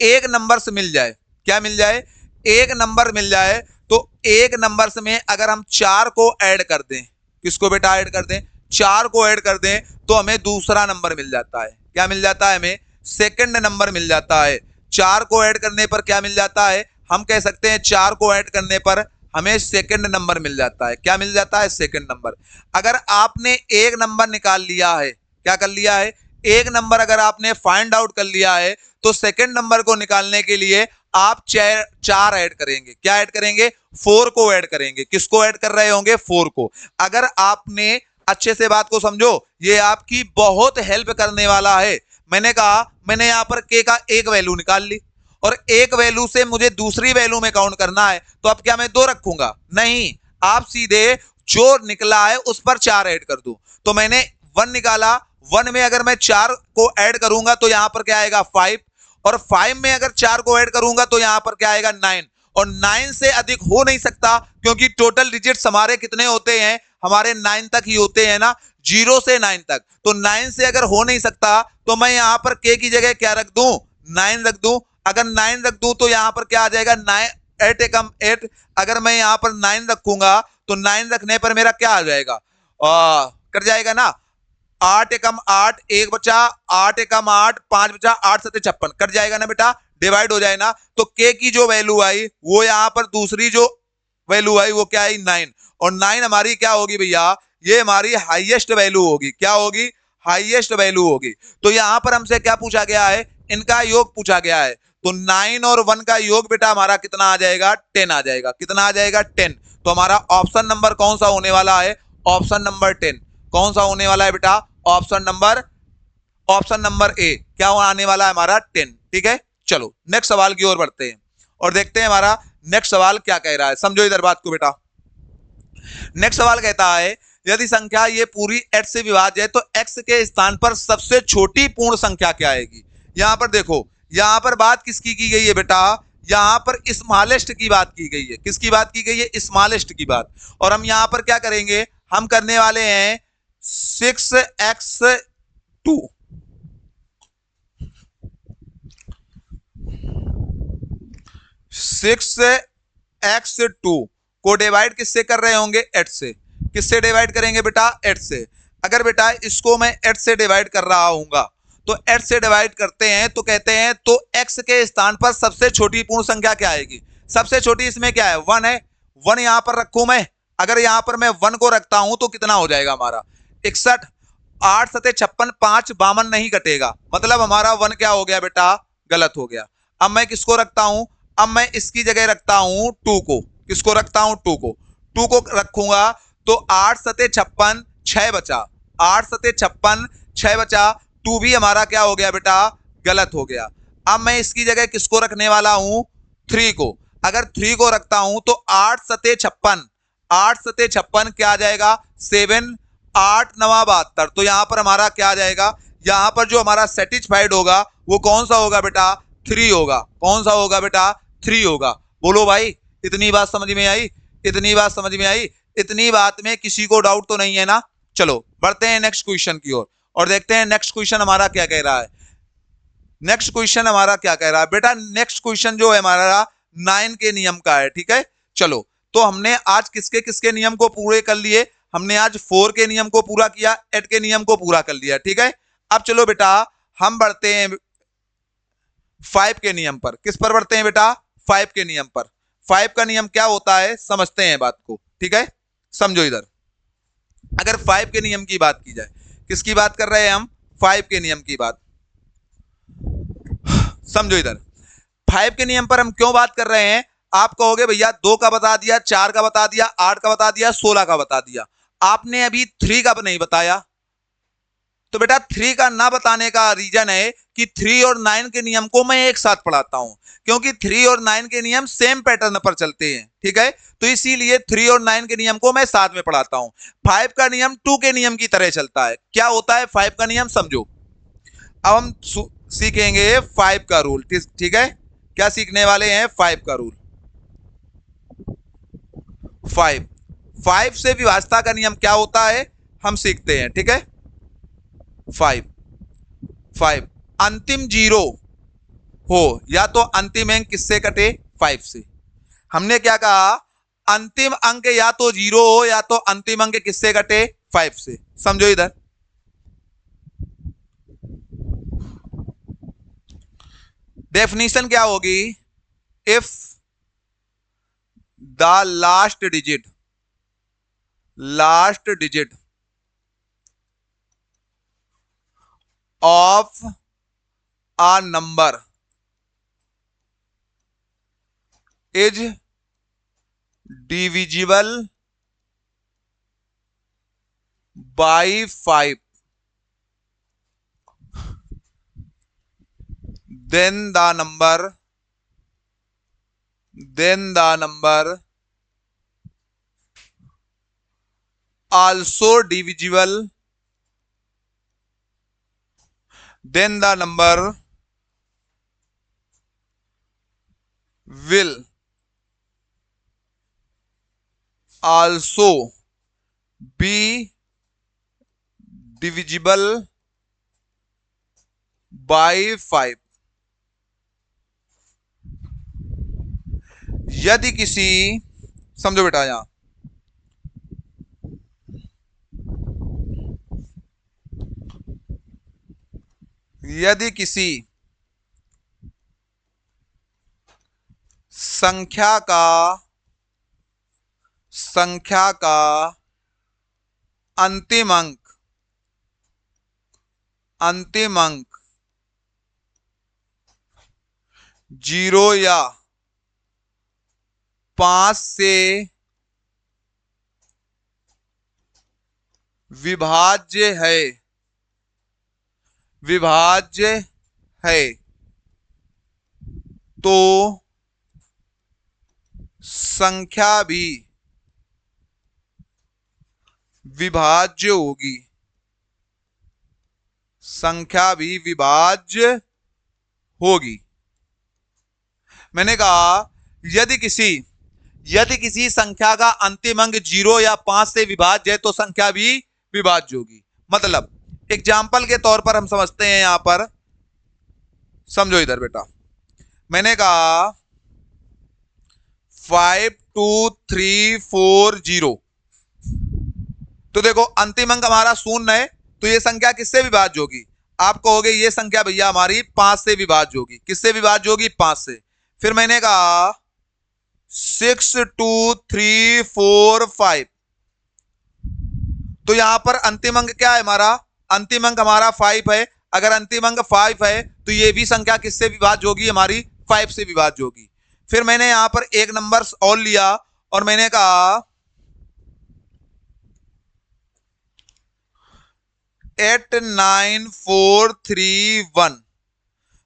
एक नंबर से मिल जाए, क्या मिल जाए, एक नंबर मिल जाए, तो एक नंबर से में अगर हम 4 को ऐड कर दें, किसको बेटा ऐड कर दें, 4 को ऐड कर दें तो हमें दूसरा नंबर मिल जाता है। क्या मिल जाता है हमें, सेकंड नंबर मिल जाता है। 4 को ऐड करने पर क्या मिल जाता है, हम कह सकते हैं 4 को ऐड करने पर हमें सेकंड नंबर मिल जाता है। क्या मिल जाता है, सेकंड नंबर। अगर आपने एक नंबर निकाल लिया है, क्या कर लिया है, एक नंबर अगर आपने फाइंड आउट कर लिया है तो सेकंड नंबर को निकालने के लिए आप 4 ऐड करेंगे। क्या ऐड करेंगे, 4 को ऐड करेंगे। किसको ऐड कर रहे होंगे, 4 को। अगर आपने अच्छे से बात को समझो, ये आपकी बहुत हेल्प करने वाला है। मैंने कहा, मैंने यहां पर के का एक वैल्यू निकाल ली और एक वैल्यू से मुझे दूसरी वैल्यू में काउंट करना है, तो अब क्या मैं 2 रखूंगा, नहीं, आप सीधे जो निकला है उस पर 4 ऐड कर दूं। तो मैंने 1 निकाला, 1 में अगर मैं 4 को ऐड करूंगा तो यहां पर क्या आएगा 5, और 5 में अगर 4 को ऐड करूंगा तो यहां पर क्या आएगा 9, और 9 से अधिक हो नहीं सकता क्योंकि टोटल डिजिट्स हमारे कितने होते हैं, हमारे 9 तक ही होते हैं ना, 0 से 9 तक। तो 9 से अगर हो नहीं सकता तो मैं यहां पर के की जगह क्या रख दूं, 9 रख दूं। अगर 9 रख दूं तो यहां पर क्या आ जाएगा 9, 8 एकम 8। अगर मैं यहां पर 9 रखूंगा तो 9 रखने पर मेरा क्या आ जाएगा, कट जाएगा ना, 8 एकम 8, 1 बचा, 8 एकम 8, 5 बचा, 8 सत्ते 56, कट जाएगा ना बेटा, डिवाइड हो जाए ना। तो के की जो वैल्यू आई वो यहां पर दूसरी जो वैल्यू आई वो क्या आई 9, और 9 हमारी क्या होगी भैया, ये हमारी हाईएस्ट वैल्यू होगी। क्या होगी, हाईएस्ट वैल्यू होगी। तो यहां पर हमसे क्या पूछा गया है, इनका योग पूछा गया है। तो 9 और 1 का योग बेटा हमारा कितना आ जाएगा, 10 आ जाएगा। कितना आ जाएगा 10। तो हमारा ऑप्शन नंबर कौन सा होने वाला है, ऑप्शन नंबर 10। कौन सा होने वाला है बेटा, ऑप्शन नंबर ए। क्या आने वाला है हमारा 10। ठीक है, चलो नेक्स्ट सवाल की ओर बढ़ते हैं और देखते हैं हमारा नेक्स्ट सवाल क्या कह रहा है। समझो इधर बात को बेटा। नेक्स्ट सवाल कहता है, यदि संख्या ये पूरी 8 से विभाज्य है तो x के स्थान पर सबसे छोटी पूर्ण संख्या क्या आएगी। यहां पर देखो, यहां पर बात किसकी की गई है बेटा, यहां पर स्मॉलेस्ट की बात की गई है। किसकी बात की गई है, स्मॉलेस्ट की बात। और हम यहां पर क्या करेंगे, हम करने वाले हैं 6x2। 6x2 को डिवाइड किससे कर रहे होंगे, 8 से। किससे डिवाइड करेंगे बेटा, 8 से। अगर बेटा इसको मैं 8 से डिवाइड कर रहा हूंगा तो 8 से डिवाइड करते हैं तो कहते हैं तो x के स्थान पर सबसे छोटी पूर्ण संख्या क्या आएगी। सबसे छोटी इसमें क्या है, 1 है। 1 यहां पर रखूं मैं, अगर यहां पर मैं 1 को रखता हूं तो कितना हो जाएगा हमारा 61, 8 सत्ते 56, 5 52 नहीं कटेगा, मतलब हमारा 1 क्या हो गया बेटा, गलत हो गया। अब मैं किसको रखता हूं, अब मैं इसकी जगह रखता हूं 2 को। किसको रखता हूं, 2 को। 2 को रखूंगा तो 8 सत्ते 56, 6 बचा, 8 सत्ते 56, 6 बचा, 2 भी हमारा क्या हो गया बेटा, गलत हो गया। अब मैं इसकी जगह किसको रखने वाला हूं, 3 को। अगर 3 को रखता हूं तो 8 सत्ते 56, 8 सत्ते 56 क्या आ जाएगा 7, 8 नवा 72, तो यहां पर हमारा क्या आ जाएगा, यहां पर जो हमारा सेटिस्फाइड होगा वो कौन सा होगा बेटा, 3 होगा। कौन सा होगा बेटा, 3 होगा। बोलो भाई, इतनी बात समझ में आई, इतनी बात समझ में आई, इतनी बात में किसी को डाउट तो नहीं है ना। चलो बढ़ते हैं नेक्स्ट क्वेश्चन की ओर और देखते हैं नेक्स्ट क्वेश्चन हमारा क्या कह रहा है। नेक्स्ट क्वेश्चन हमारा क्या कह रहा है बेटा, नेक्स्ट क्वेश्चन जो है हमारा 9 के नियम का है, ठीक है। चलो तो हमने आज किसके किसके नियम को पूरे कर लिए, हमने आज 4 के नियम को पूरा किया, 8 के नियम को पूरा कर लिया, ठीक है। अब चलो बेटा हम बढ़ते हैं 5 के नियम पर। किस पर बढ़ते हैं बेटा, 5 के नियम पर। 5 का नियम क्या होता है समझते हैं बात को, ठीक है। समझो इधर, अगर 5 के नियम की बात की जाए, किसकी बात कर रहे हैं हम, 5 के नियम की बात। समझो इधर, 5 के नियम पर हम क्यों बात कर रहे हैं। आप कहोगे भैया 2 का बता दिया, 4 का बता दिया, 8 का बता दिया, 16 का बता दिया, आपने अभी 3 का नहीं बताया। तो बेटा 3 का ना बताने का रीजन है कि 3 और 9 के नियम को मैं एक साथ पढ़ाता हूं, क्योंकि 3 और 9 के नियम सेम पैटर्न पर चलते हैं, ठीक है। तो इसीलिए 3 और 9 के नियम को मैं साथ में पढ़ाता हूं। 5 का नियम 2 के नियम की तरह चलता है। क्या होता है 5 का नियम, समझो। अब हम सीखेंगे 5 का रूल, ठीक है। क्या सीखने वाले हैं, 5 का रूल। 5 से विभाज्यता का नियम क्या होता है हम सीखते हैं, ठीक है। 5 अंतिम 0 हो या तो अंतिम अंक किससे कटे, 5 से। हमने क्या कहा, अंतिम अंक या तो 0 हो या तो अंतिम अंक किससे कटे, 5 से। समझो इधर, डेफिनेशन क्या होगी, if the last digit of a number is divisible by 5, then the number also divisible, then the number will also be divisible by 5। यदि किसी, समझो बेटा यहां, यदि किसी संख्या का अंतिम अंक 0 या 5 से विभाज्य है तो संख्या भी विभाज्य होगी, संख्या भी विभाज्य होगी। मैंय कहा यदि किसी संख्या का अंतिम अंक 0 या 5 से विभाज्य है तो संख्या भी विभाज्य होगी। मतलब एग्जाम्पल के तौर पर हम समझते हैं, यहां पर समझो इधर बेटा, मैंने कहा 5 2 3 4 0, तो देखो अंतिम अंक हमारा 0 है, तो ये संख्या किससे विभाज्य होगी, आप कहोगे ये संख्या भैया हमारी 5 से विभाज्य होगी। किससे विभाज्य होगी, 5 से। फिर मैंने कहा 6 2 3 4 5, तो यहां पर अंतिम अंक क्या है हमारा, अंतिम अंक हमारा 5 है। अगर अंतिम अंक 5 है तो ये भी संख्या किससे विभाज्य होगी, हमारी 5 से विभाज्य होगी। फिर मैंने यहां पर एक नंबर और लिया और मैंने कहा 8 9 4 3 1,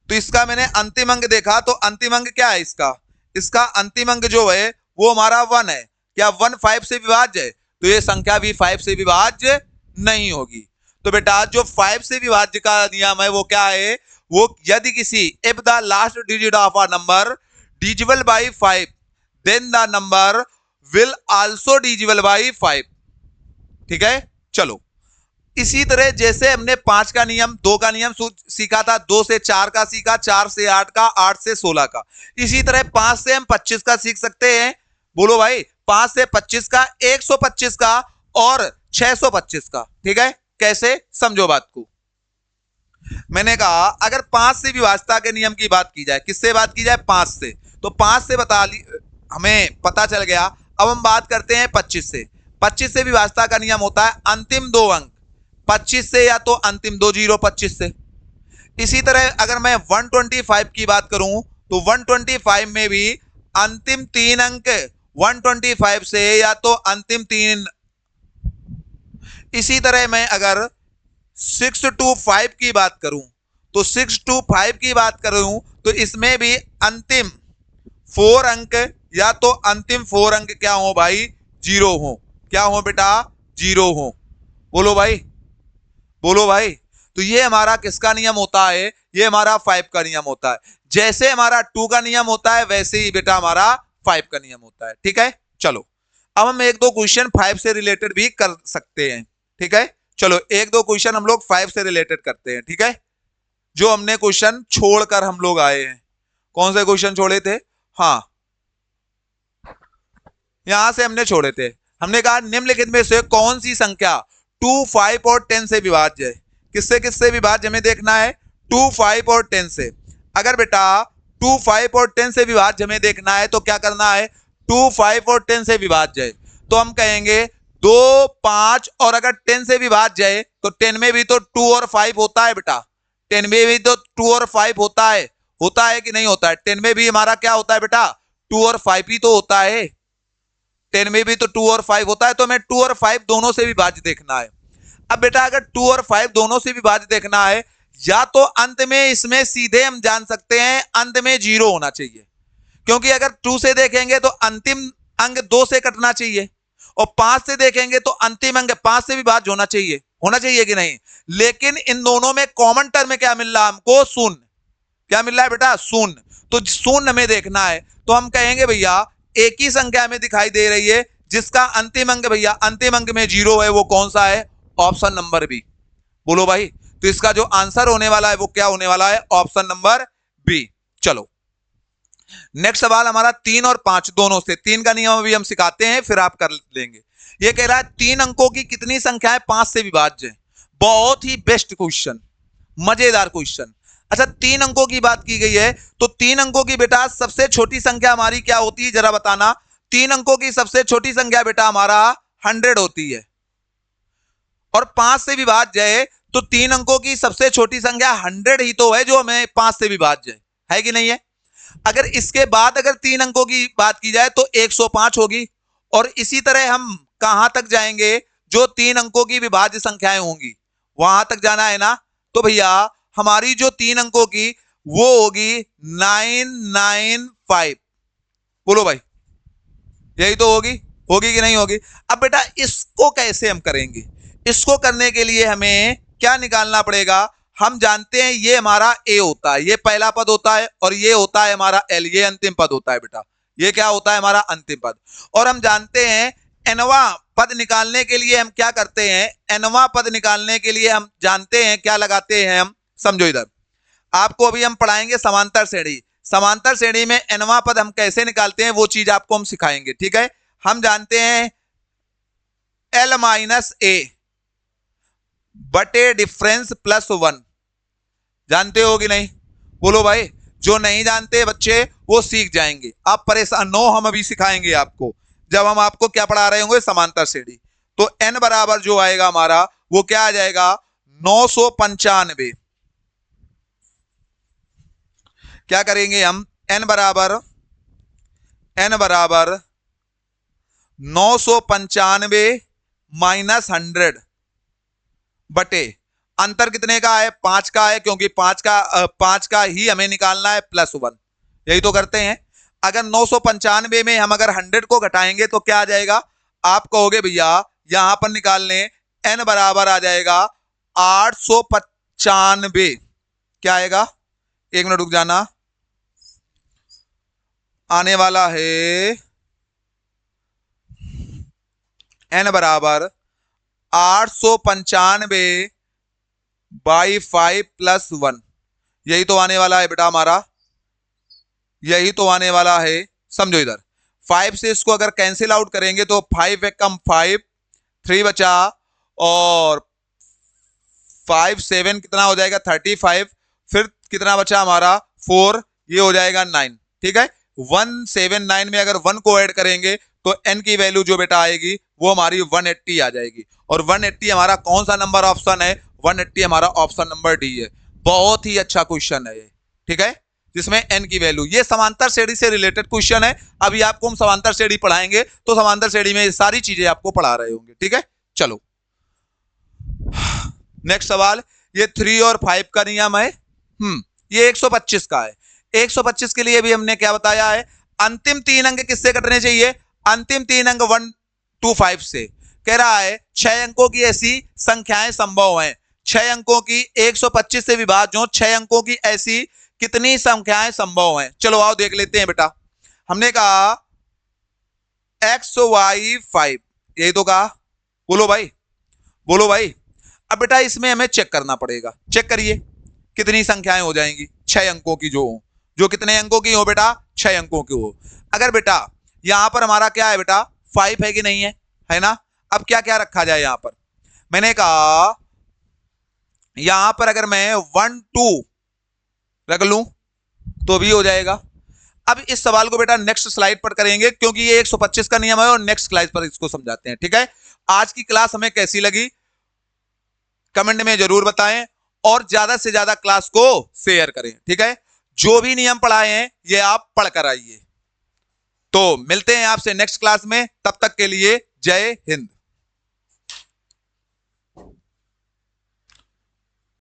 तो इसका मैंने अंतिम अंक देखा तो अंतिम अंक क्या है इसका अंतिम अंक जो है वो हमारा 1 है। क्या 1 5 से विभाज्य है, तो ये संख्या भी 5 से विभाज्य नहीं होगी। तो बेटा जो 5 से विभाज्य का नियम है वो क्या है, वो यदि किसी if the last digit of a number divisible by 5 then the number will also divisible by 5। ठीक है, चलो इसी तरह जैसे हमने 5 का नियम, 2 का नियम सीखा था, 2 से 4 का सीखा, 4 से 8 का, 8 से 16 का, इसी तरह 5 से हम 25 का सीख सकते हैं। बोलो भाई, 5 से 25 का, 125 का और 625 का। ठीक है, कैसे, समझो बात को। मैंने कहा अगर 5 से विभाज्यता के नियम की बात की जाए, किससे बात की जाए, 5 से, तो 5 से हमें पता चल गया। अब हम बात करते हैं 25 से। 25 से विभाज्यता का नियम होता है अंतिम 2 अंक 25 से या तो अंतिम 2 जीरो 25 से। इसी तरह अगर मैं 125 की बात करूं तो 125 में भी अंतिम 3 अंक 125 से या तो अंतिम 3। इसी तरह मैं अगर 625 की बात करूं तो 625 की बात करूं तो इसमें भी अंतिम 4 अंक या तो अंतिम 4 अंक क्या हो भाई, जीरो हो। क्या हो बेटा, जीरो हो। बोलो भाई, बोलो भाई। तो ये हमारा किसका नियम होता है, ये हमारा 5 का नियम होता है। जैसे हमारा 2 का नियम होता है वैसे ही बेटा हमारा 5 का नियम होता है। ठीक है, चलो अब हम 1-2 क्वेश्चन 5 से रिलेटेड भी कर सकते हैं। ठीक है, चलो 1-2 क्वेश्चन हम लोग 5 से रिलेटेड करते हैं। ठीक है, जो हमने क्वेश्चन छोड़कर हम लोग आए हैं। कौन से क्वेश्चन छोड़े थे, हाँ यहां से हमने छोड़े थे। हमने कहा निम्नलिखित में से कौन सी संख्या 2, 5 और 10 से विभाज्य है। किससे किससे विभाज्य हमें देखना है, 2, 5 और 10 से। अगर बेटा 2, 5 और 10 से विभाज्य हमें देखना है तो क्या करना है, 2, 5 और 10 से विभाज्य है तो हम कहेंगे 2, 5 और अगर 10 से विभाज्य है तो 10 में भी तो 2 और 5 होता है बेटा, 10 में भी तो 2 और 5 होता है कि नहीं होता है। 10 में भी हमारा क्या होता है बेटा, 2 और 5 ही तो होता है। 10 में भी तो 2 और 5 होता है, तो हमें 2 और 5 दोनों से विभाज्य देखना है। अब बेटा अगर 2 और 5 दोनों से विभाज्य देखना है, या तो अंत में इसमें सीधे हम जान सकते हैं अंत में 0 होना चाहिए, क्योंकि अगर 2 से देखेंगे तो अंतिम अंक 2 से कटना चाहिए, और 5 से देखेंगे तो अंतिम अंक 5 से विभाज्य होना चाहिए कि नहीं। लेकिन इन दोनों में कॉमन टर्म क्या मिल रहा है हमको, शून्य। क्या मिल रहा है बेटा, शून्य। तो शून्य हमें देखना है, तो हम कहेंगे भैया एक ही संख्या हमें दिखाई दे रही है जिसका अंतिम अंक भैया अंतिम अंक में 0 है, वो कौन सा है, ऑप्शन नंबर बी। बोलो भाई, तो इसका जो आंसर होने वाला है वो क्या होने वाला है, ऑप्शन नंबर बी। चलो नेक्स्ट सवाल हमारा 3 और 5 दोनों से। 3 का नियम अभी हम सिखाते हैं फिर आप कर लेंगे। ये कह रहा है 3 अंकों की कितनी संख्याएं 5 से विभाज्य है। बहुत ही बेस्ट क्वेश्चन, मजेदार क्वेश्चन। अच्छा 3 अंकों की बात की गई है तो 3 अंकों की बेटा सबसे छोटी संख्या हमारी क्या होती है, जरा बताना। 3 अंकों की सबसे छोटी संख्या बेटा हमारा 100 होती है, और 5 से विभाज्य है तो 3 अंकों की सबसे छोटी संख्या 100 ही तो है जो हमें 5 से विभाज्य है कि नहीं है। अगर इसके बाद अगर 3 अंकों की बात की जाए तो 105 होगी, और इसी तरह हम कहां तक जाएंगे, जो 3 अंकों की विभाज्य संख्याएं होंगी वहां तक जाना है ना। तो भैया हमारी जो 3 अंकों की वो होगी 995। बोलो भाई, यही तो होगी कि नहीं होगी। अब बेटा इसको कैसे हम करेंगे, इसको करने के लिए हमें क्या निकालना पड़ेगा। हम जानते हैं ये हमारा ए होता है, ये पहला पद होता है, और ये होता है हमारा एल, ये अंतिम पद होता है बेटा। ये क्या होता है, हमारा अंतिम पद। और हम जानते हैं एनवा पद निकालने के लिए हम क्या करते हैं, एनवा पद निकालने के लिए हम जानते हैं क्या लगाते हैं हम। समझो इधर, आपको अभी हम पढ़ाएंगे समांतर श्रेणी। समांतर श्रेणी में एनवा पद हम कैसे निकालते हैं वो चीज आपको हम सिखाएंगे। ठीक है, हम जानते हैं एल माइनस ए बटे डिफरेंस प्लस 1, जानते हो कि नहीं। बोलो भाई, जो नहीं जानते बच्चे वो सीख जाएंगे, आप परेशान नो, हम अभी सिखाएंगे आपको जब हम आपको क्या पढ़ा रहे होंगे, समांतर श्रेणी। तो n बराबर जो आएगा हमारा वो क्या आ जाएगा, 995। क्या करेंगे हम, n बराबर 995 माइनस 100 बटे अंतर कितने का है, 5 का है, क्योंकि 5 का ही हमें निकालना है प्लस 1। यही तो करते हैं। अगर 995 में हम अगर 100 को घटाएंगे तो क्या आ जाएगा, आप कहोगे भैया यहां पर निकालने n बराबर आ जाएगा 895। क्या आएगा, एक मिनट रुक जाना, आने वाला है n बराबर 895 बाई 5+1। यही तो आने वाला है बेटा हमारा, यही तो आने वाला है। समझो इधर 5 से इसको अगर कैंसिल आउट करेंगे तो 5 एक कम 5, 3 बचा, और 5 7 कितना हो जाएगा 35, फिर कितना बचा हमारा 4, ये हो जाएगा 9। ठीक है, 179 में अगर 1 को ऐड करेंगे तो n की वैल्यू जो बेटा आएगी वो हमारी 180 आ जाएगी। और 180 हमारा कौन सा नंबर ऑप्शन है, 180 हमारा ऑप्शन नंबर डी है। बहुत ही अच्छा क्वेश्चन है ये, ठीक है, जिसमें n की वैल्यू, ये समांतर श्रेणी से रिलेटेड क्वेश्चन है। अभी आपको हम समांतर श्रेणी पढ़ाएंगे तो समांतर श्रेणी में ये सारी चीजें आपको पढ़ा रहे होंगे। ठीक है, चलो नेक्स्ट सवाल, ये 3 और 5 का नियम है। ये 125 का है। 125 के लिए भी हमने क्या बताया है, अंतिम 3 अंक किससे कटने चाहिए, अंतिम 3 अंक 1 2 5 से। कह रहा है 6 अंकों की ऐसी संख्याएं संभव हैं, 6 अंकों की 125 से विभाज्य हो 6 अंकों की ऐसी कितनी संख्याएं संभव हैं। चलो आओ देख लेते हैं बेटा। हमने कहा XY5, यही तो कहा, बोलो भाई, बोलो भाई। अब बेटा इसमें हमें चेक करना पड़ेगा, चेक करिए कितनी संख्याएं हो जाएंगी 6 अंकों की जो हो, जो कितने अंकों की हो बेटा, 6 अंकों की हो। अगर बेटा यहां पर हमारा क्या है बेटा 5 है कि नहीं है ना। अब क्या क्या रखा जाए यहां पर, मैंने कहा यहां पर अगर मैं 1 2 रख लूं तो भी हो जाएगा। अब इस सवाल को बेटा नेक्स्ट स्लाइड पर करेंगे क्योंकि ये 125 का नियम है और नेक्स्ट स्लाइड पर इसको समझाते हैं। ठीक है, आज की क्लास हमें कैसी लगी कमेंट में जरूर बताएं और ज्यादा से ज्यादा क्लास को शेयर करें। ठीक है, जो भी नियम पढ़ाए हैं ये आप पढ़ कर आइए। तो मिलते हैं आपसे नेक्स्ट क्लास में, तब तक के लिए जय हिंद।